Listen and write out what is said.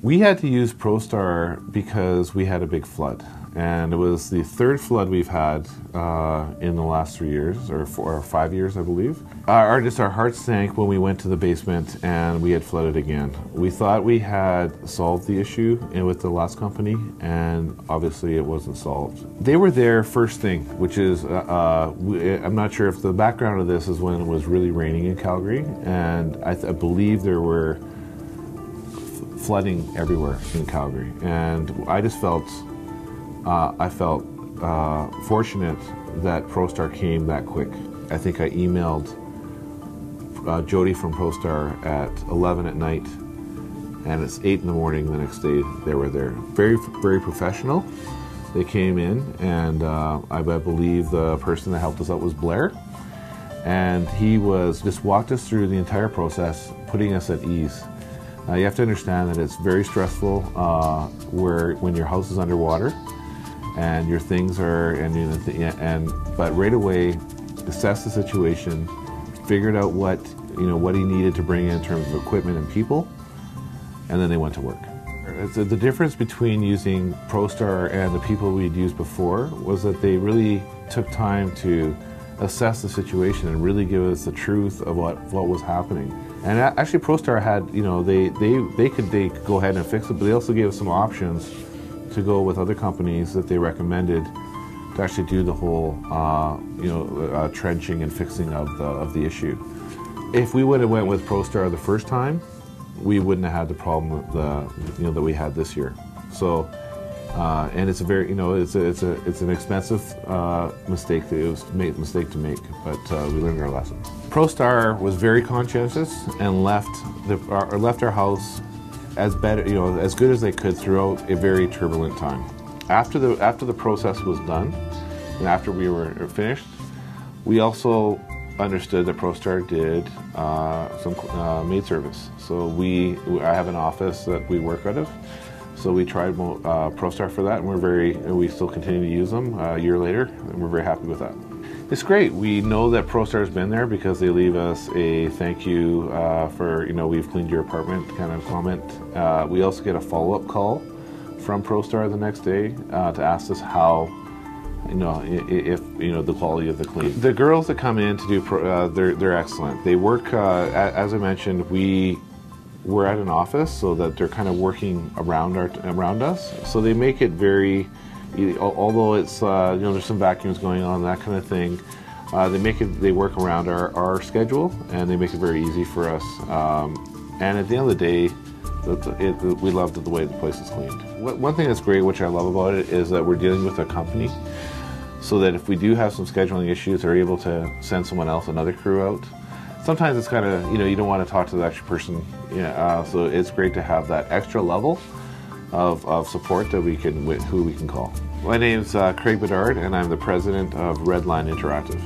We had to use ProStar because we had a big flood, and it was the third flood we've had in the last 3 years, or 5 years, I believe. Our heart sank when we went to the basement and we had flooded again. We thought we had solved the issue with the last company, and obviously it wasn't solved. They were there first thing, which is, I'm not sure if the background of this is when it was really raining in Calgary, and I believe there were flooding everywhere in Calgary, and I just felt fortunate that ProStar came that quick. I think I emailed Jody from ProStar at 11 at night, and it's 8 in the morning the next day they were there. Very, very professional. They came in, and I believe the person that helped us out was Blair, and he just walked us through the entire process, putting us at ease. You have to understand that it's very stressful when your house is underwater and your things are, but right away assessed the situation, figured out what he needed to bring in terms of equipment and people, and then they went to work. The difference between using ProStar and the people we'd used before was that they really took time to assess the situation and really give us the truth of what was happening. And actually ProStar had, they could go ahead and fix it, but they also gave us some options to go with other companies that they recommended to actually do the whole, trenching and fixing of the issue. If we would have went with ProStar the first time, we wouldn't have had the problem that we had this year. So, and it's a very, it's an expensive mistake. It was a mistake to make, but we learned our lesson. ProStar was very conscientious and left our house as good as they could throughout a very turbulent time. After the process was done, and after we were finished, we also understood that ProStar did some maid service. So I have an office that we work out of. So we tried ProStar for that, and we still continue to use them a year later, and we're very happy with that. It's great. We know that ProStar's been there because they leave us a thank you for, we've cleaned your apartment kind of comment. We also get a follow-up call from ProStar the next day to ask us how, if the quality of the clean. The girls that come in to do, they're excellent. They work, as I mentioned, we're at an office, so that they're kind of working around us. So they make it very, although it's there's some vacuums going on, that kind of thing. They work around our schedule, and they make it very easy for us. And at the end of the day, we love the way the place is cleaned. One thing that's great, which I love about it, is that we're dealing with a company, so that if we do have some scheduling issues, they're able to send someone else, another crew out. Sometimes it's kind of, you don't want to talk to the extra person, so it's great to have that extra level of support that who we can call. My name's Craig Bedard, and I'm the president of Redline Interactive.